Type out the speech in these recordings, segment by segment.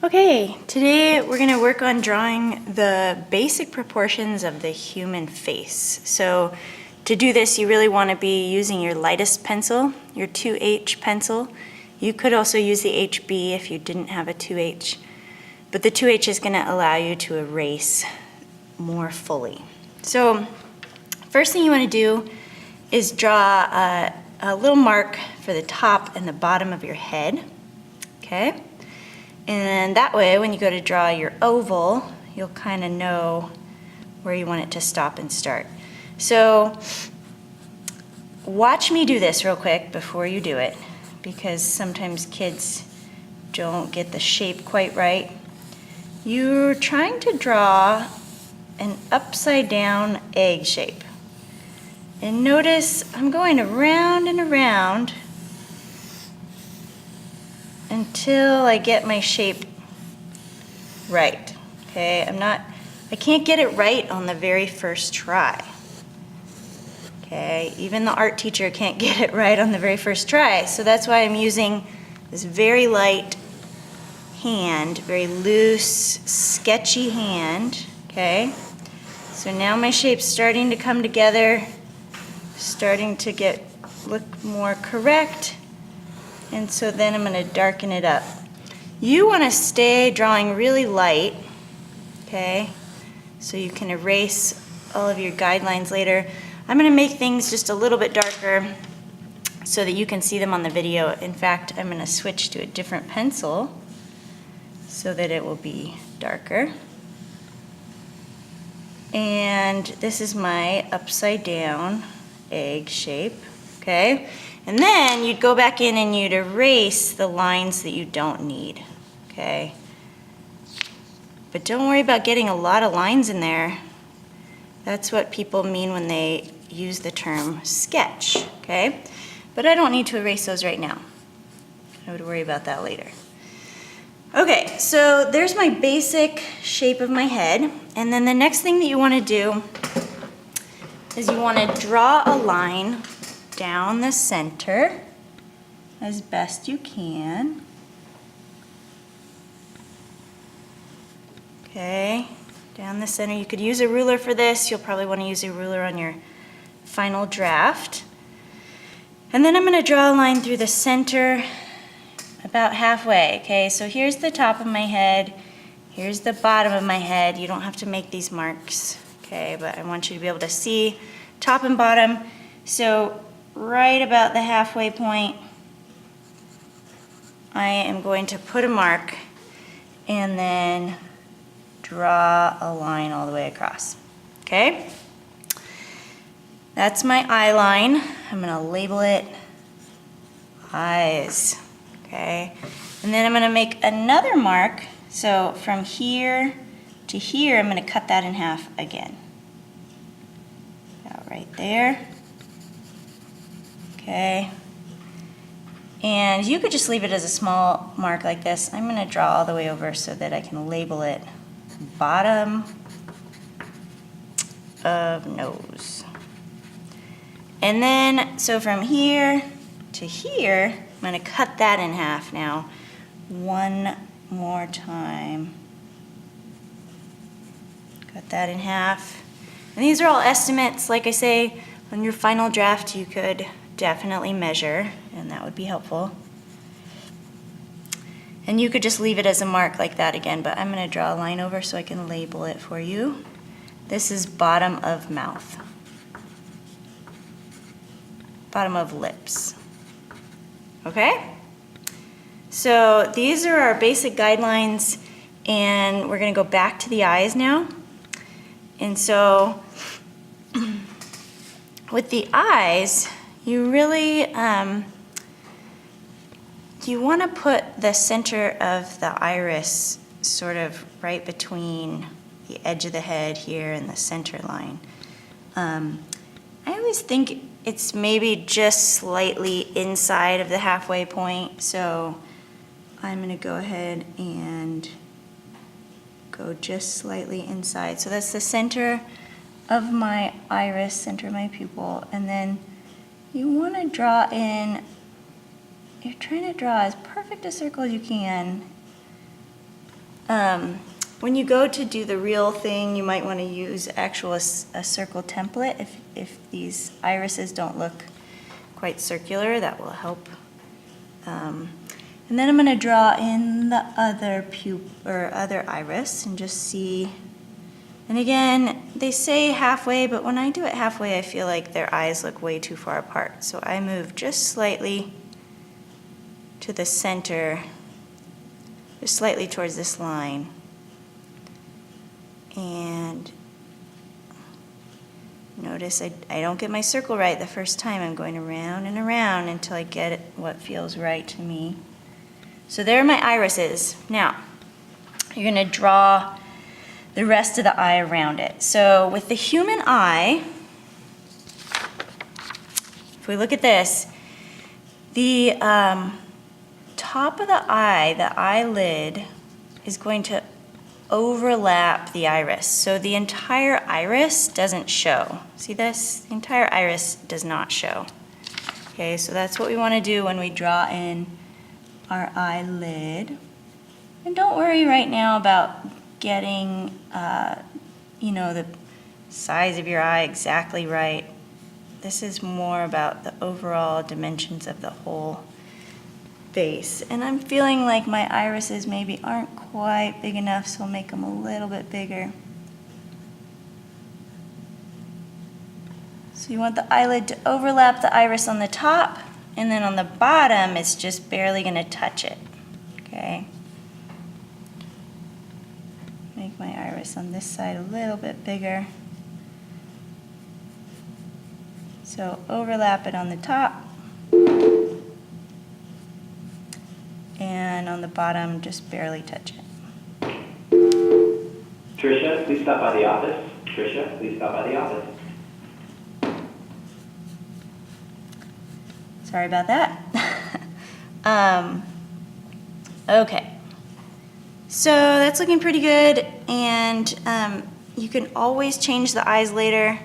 Okay, today we're going to work on drawing the basic proportions of the human face. So to do this, you really want to be using your lightest pencil, your 2H pencil. You could also use the HB if you didn't have a 2H, but the 2H is going to allow you to erase more fully. So first thing you want to do is draw a little mark for the top and the bottom of your head, okay? And that way, when you go to draw your oval, you'll kind of know where you want it to stop and start. So watch me do this real quick before you do it, because sometimes kids don't get the shape quite right. You're trying to draw an upside down egg shape. And notice I'm going around and around until I get my shape right, okay? I can't get it right on the very first try, okay? Even the art teacher can't get it right on the very first try, so that's why I'm using this very light hand, very loose, sketchy hand, okay? So now my shape's starting to come together, starting to look more correct. And so then I'm going to darken it up. You want to stay drawing really light, okay? So you can erase all of your guidelines later. I'm going to make things just a little bit darker so that you can see them on the video. In fact, I'm going to switch to a different pencil so that it will be darker. And this is my upside down egg shape, okay? And then you'd go back in and you'd erase the lines that you don't need, okay? But don't worry about getting a lot of lines in there. That's what people mean when they use the term sketch, okay? But I don't need to erase those right now. I would worry about that later. Okay, so there's my basic shape of my head. And then the next thing that you want to do is you want to draw a line down the center as best you can. Okay, down the center. You could use a ruler for this. You'll probably want to use a ruler on your final draft. And then I'm going to draw a line through the center about halfway. Okay, so here's the top of my head. Here's the bottom of my head. You don't have to make these marks, okay, but I want you to be able to see top and bottom. So right about the halfway point, I am going to put a mark and then draw a line all the way across, okay? That's my eye line. I'm gonna label it eyes, okay? And then I'm gonna make another mark. So from here to here, I'm gonna cut that in half again. About right there. Okay, and you could just leave it as a small mark like this. I'm going to draw all the way over so that I can label it bottom of nose. And then, so from here to here, I'm going to cut that in half now. One more time. Cut that in half. And these are all estimates. Like I say, on your final draft, you could definitely measure, and that would be helpful. And you could just leave it as a mark like that again, but I'm going to draw a line over so I can label it for you. This is bottom of mouth. Bottom of lips. Okay? So these are our basic guidelines, and we're going to go back to the eyes now. And so with the eyes, you really, you want to put the center of the iris sort of right between the edge of the head here and the center line. I always think it's maybe just slightly inside of the halfway point, so I'm going to go ahead and go just slightly inside. So that's the center of my iris, center of my pupil, and then you want to draw in, you're trying to draw as perfect a circle as you can When you go to do the real thing, you might want to use a circle template. If these irises don't look quite circular, that will help. And then I'm going to draw in the other other iris and just see. And again, they say halfway, but when I do it halfway, I feel like their eyes look way too far apart. So I move just slightly to the center, just slightly towards this line. And notice I don't get my circle right the first time. I'm going around and around until I get it what feels right to me. So there are my irises. Now, you're going to draw the rest of the eye around it. So with the human eye, if we look at this, the top of the eyelid, is going to overlap the iris. So the entire iris doesn't show. See this? The entire iris does not show. Okay, so that's what we want to do when we draw in our eyelid. And don't worry right now about getting, the size of your eye exactly right. This is more about the overall dimensions of the whole face. And I'm feeling like my irises maybe aren't quite big enough, so I'll make them a little bit bigger. So you want the eyelid to overlap the iris on the top, and then on the bottom it's just barely going to touch it. Okay? Make my iris on this side a little bit bigger. So overlap it on the top, and on the bottom just barely touch it. Tricia, please stop by the office. Tricia, please stop by the office. Sorry about that. Okay. So that's looking pretty good, and you can always change the eyes later.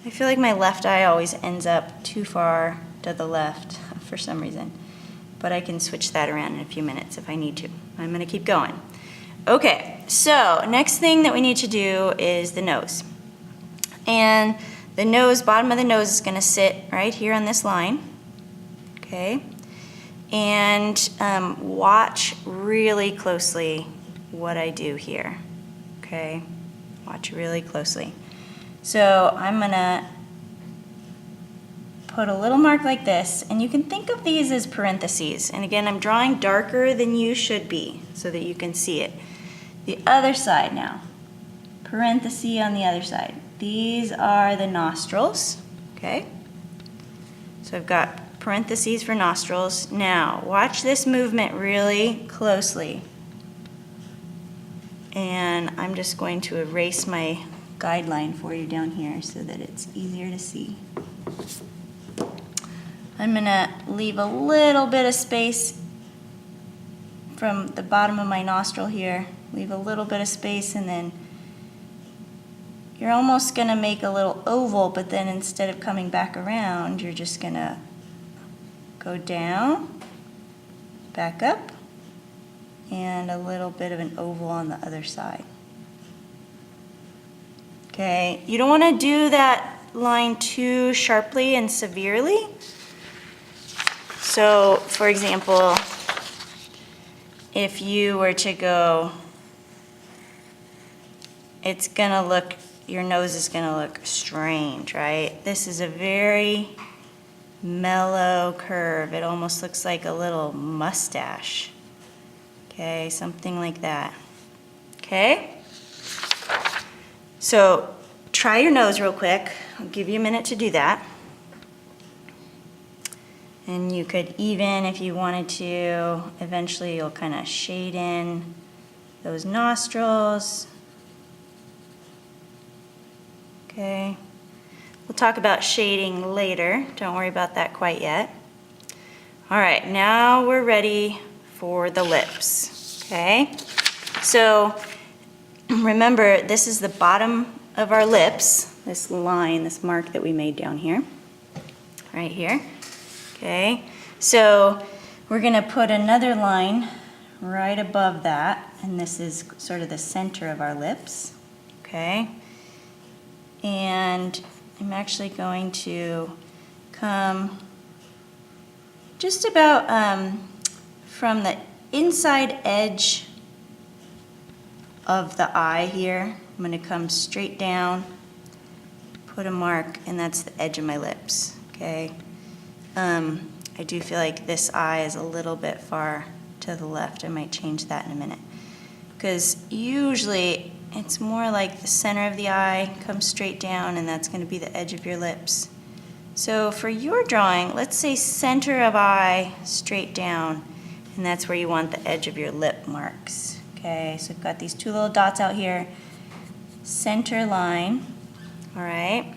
I feel like my left eye always ends up too far to the left for some reason, but I can switch that around in a few minutes if I need to. I'm going to keep going. Okay, so next thing that we need to do is the nose. And the nose, bottom of the nose is going to sit right here on this line. Okay, and watch really closely what I do here. Okay, watch really closely. So I'm going to put a little mark like this, and you can think of these as parentheses. And again, I'm drawing darker than you should be so that you can see it. The other side now, parenthesis on the other side. These are the nostrils, okay? So I've got parentheses for nostrils. Now, watch this movement really closely. And I'm just going to erase my guideline for you down here so that it's easier to see. I'm going to leave a little bit of space from the bottom of my nostril here. Leave a little bit of space, and then you're almost going to make a little oval, but then instead of coming back around, you're just going to go down, back up, and a little bit of an oval on the other side. Okay, you don't want to do that line too sharply and severely. So, for example, if you were to go, it's going to look, your nose is going to look strange, right? This is a very mellow curve. It almost looks like a little mustache. Okay, something like that. Okay? So try your nose real quick. I'll give you a minute to do that. And you could even, if you wanted to, eventually you'll kind of shade in those nostrils. Okay. We'll talk about shading later. Don't worry about that quite yet. All right, now we're ready for the lips. Okay. So remember, this is the bottom of our lips, this line, this mark that we made down here, right here. Okay, so we're going to put another line right above that, and this is sort of the center of our lips, okay? And I'm actually going to come just about from the inside edge of the eye here. I'm going to come straight down, put a mark, and that's the edge of my lips, okay? I do feel like this eye is a little bit far to the left. I might change that in a minute. Because usually it's more like the center of the eye comes straight down, and that's going to be the edge of your lips. So for your drawing, let's say center of eye straight down, and that's where you want the edge of your lip marks. Okay, so I've got these two little dots out here, center line, all right?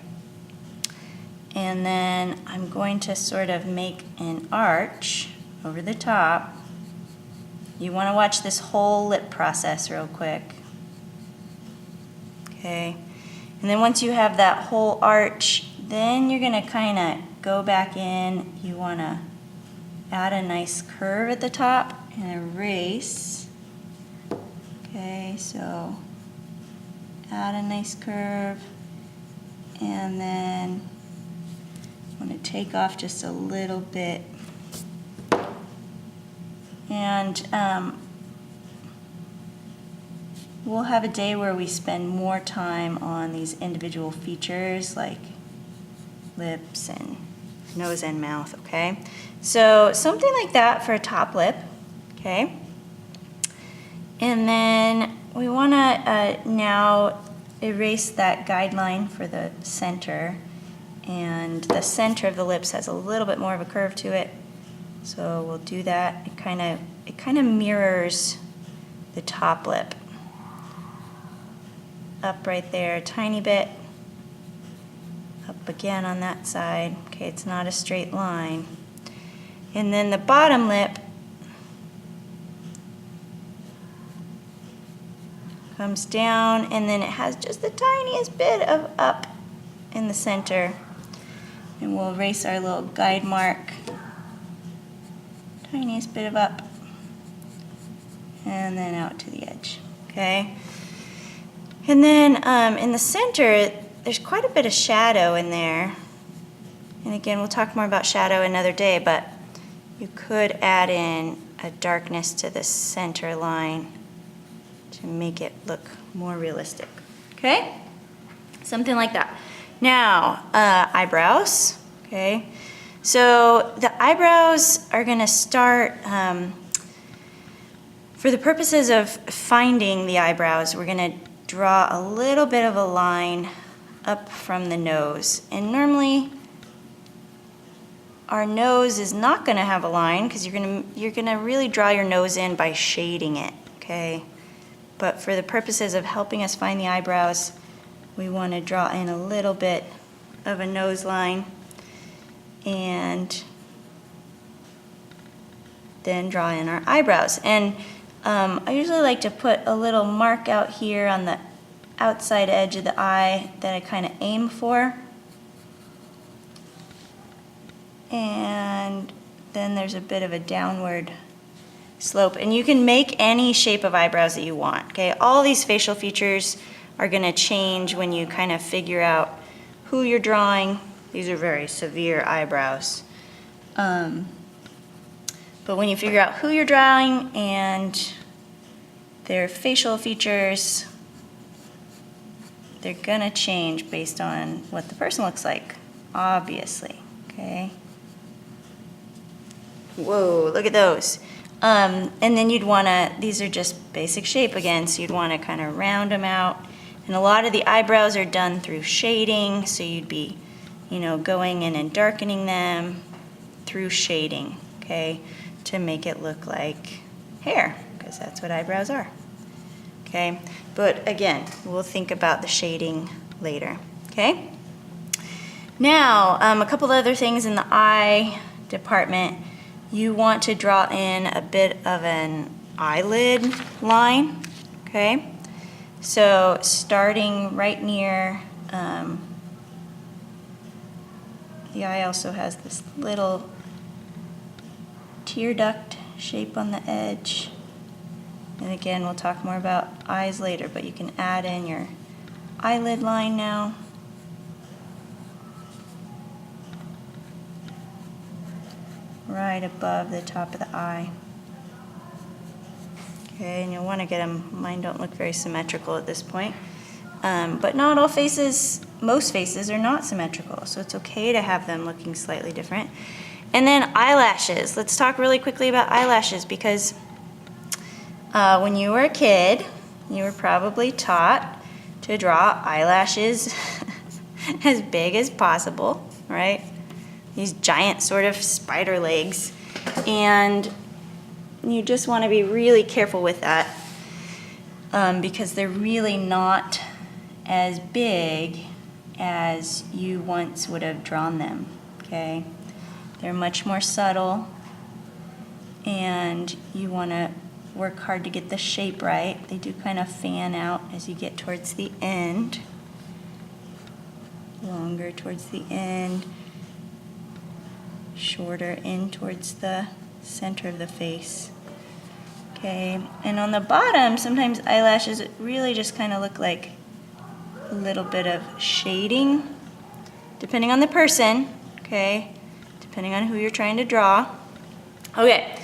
And then I'm going to sort of make an arch over the top. You want to watch this whole lip process real quick. Okay, and then once you have that whole arch, then you're going to kind of go back in. You want to add a nice curve at the top and erase. Okay, so add a nice curve, and then I'm going to take off just a little bit. And we'll have a day where we spend more time on these individual features like lips and nose and mouth, okay? So something like that for a top lip, okay? And then we want to now erase that guideline for the center. And the center of the lips has a little bit more of a curve to it. So we'll do that. It kind of mirrors the top lip. Up right there a tiny bit. Up again on that side. Okay, it's not a straight line. And then the bottom lip comes down, and then it has just the tiniest bit of up in the center. And we'll erase our little guide mark. Tiniest bit of up. And then out to the edge. Okay? And then in the center, there's quite a bit of shadow in there. And again, we'll talk more about shadow another day, but you could add in a darkness to the center line to make it look more realistic. Okay? Something like that. Now, eyebrows. Okay? So the eyebrows are going to start, for the purposes of finding the eyebrows, we're going to draw a little bit of a line up from the nose. And normally, our nose is not going to have a line because you're going to really draw your nose in by shading it, okay? But for the purposes of helping us find the eyebrows, we want to draw in a little bit of a nose line and then draw in our eyebrows. And I usually like to put a little mark out here on the outside edge of the eye that I kind of aim for. And then there's a bit of a downward slope. And you can make any shape of eyebrows that you want, okay? All these facial features are going to change when you kind of figure out who you're drawing. These are very severe eyebrows. But when you figure out who you're drawing and their facial features, they're going to change based on what the person looks like, obviously, okay? Whoa, look at those. And then you'd want to, these are just basic shape again, so you'd want to kind of round them out. And a lot of the eyebrows are done through shading, so you'd be, going in and darkening them through shading, okay, to make it look like hair, because that's what eyebrows are, okay? But again, we'll think about the shading later, okay? Now, a couple other things in the eye department. You want to draw in a bit of an eyelid line, okay? So starting right near, the eye also has this little tear duct shape on the edge. And again, we'll talk more about eyes later, but you can add in your eyelid line now. Right above the top of the eye. Okay, and you'll want to get them, mine don't look very symmetrical at this point. But not all faces, most faces are not symmetrical, so it's okay to have them looking slightly different. And then eyelashes. Let's talk really quickly about eyelashes because when you were a kid, you were probably taught to draw eyelashes as big as possible, right? These giant sort of spider legs. And you just want to be really careful with that because they're really not as big as you once would have drawn them, okay? They're much more subtle, and you want to work hard to get the shape right. They do kind of fan out as you get towards the end, longer towards the end, shorter in towards the center of the face. Okay, and on the bottom, sometimes eyelashes really just kind of look like a little bit of shading, depending on the person, okay, depending on who you're trying to draw. Okay,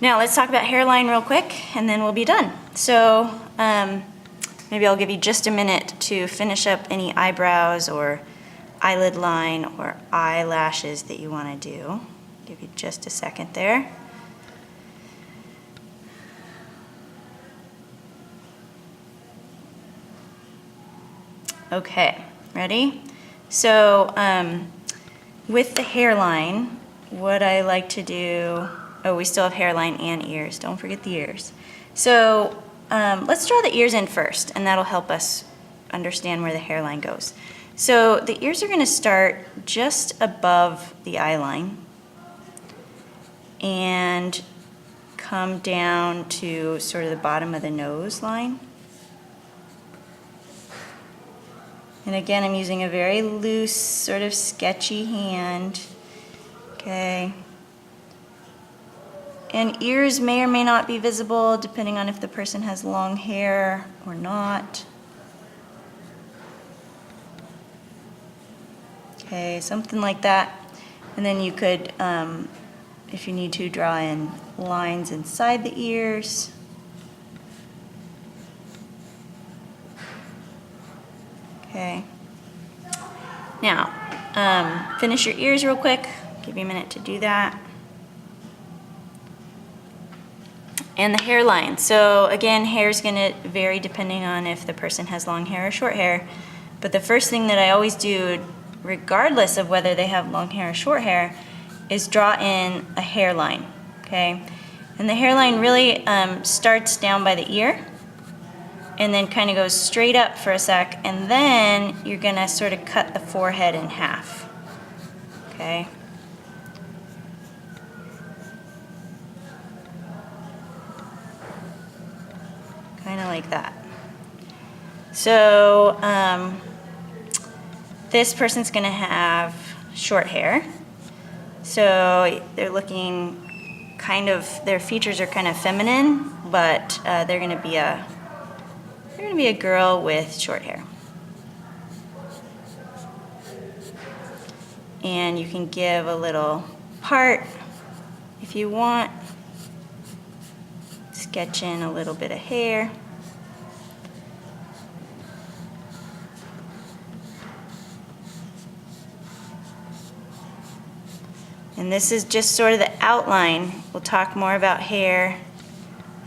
now let's talk about hairline real quick, and then we'll be done. So maybe I'll give you just a minute to finish up any eyebrows or eyelid line or eyelashes that you want to do. Give you just a second there. Okay, ready? So with the hairline, what I like to do, oh, we still have hairline and ears. Don't forget the ears. So let's draw the ears in first, and that'll help us understand where the hairline goes. So the ears are going to start just above the eye line and come down to sort of the bottom of the nose line. And again, I'm using a very loose, sort of sketchy hand, okay? And ears may or may not be visible depending on if the person has long hair or not. Okay, something like that. And then you could, if you need to, draw in lines inside the ears. Okay. Now, finish your ears real quick. Give you a minute to do that. And the hairline. So again, hair is going to vary depending on if the person has long hair or short hair. But the first thing that I always do, regardless of whether they have long hair or short hair, is draw in a hairline. Okay? And the hairline really starts down by the ear and then kind of goes straight up for a sec, and then you're going to sort of cut the forehead in half. Okay? Kind of like that. So this person's going to have short hair. So they're looking kind of, their features are kind of feminine, but they're going to be a girl with short hair. And you can give a little part if you want. Sketch in a little bit of hair. And this is just sort of the outline. We'll talk more about hair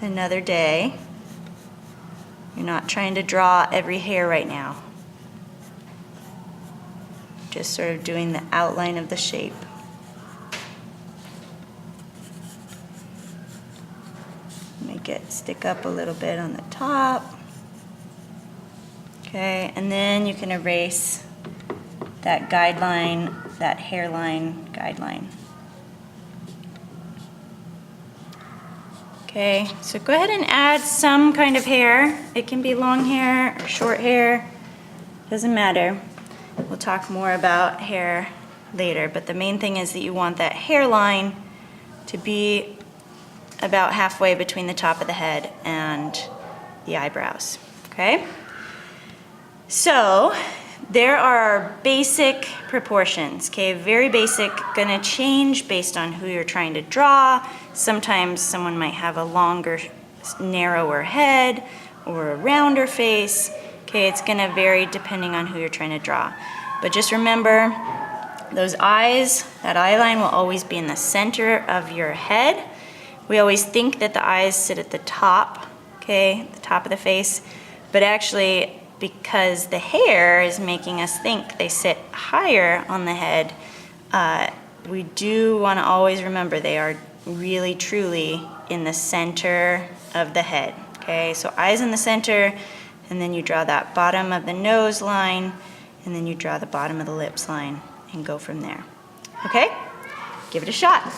another day. You're not trying to draw every hair right now. Just sort of doing the outline of the shape. Make it stick up a little bit on the top. Okay, and then you can erase that guideline, that hairline guideline. Okay, so go ahead and add some kind of hair. It can be long hair or short hair, doesn't matter. We'll talk more about hair later, but the main thing is that you want that hairline to be about halfway between the top of the head and the eyebrows, okay? So there are our basic proportions, okay? Very basic, gonna change based on who you're trying to draw. Sometimes someone might have a longer, narrower head or a rounder face, okay? It's gonna vary depending on who you're trying to draw. But just remember, those eyes, that eye line will always be in the center of your head. We always think that the eyes sit at the top, okay, the top of the face, but actually, because the hair is making us think they sit higher on the head, we do want to always remember they are really truly in the center of the head, okay? So eyes in the center, and then you draw that bottom of the nose line, and then you draw the bottom of the lips line and go from there, okay? Give it a shot.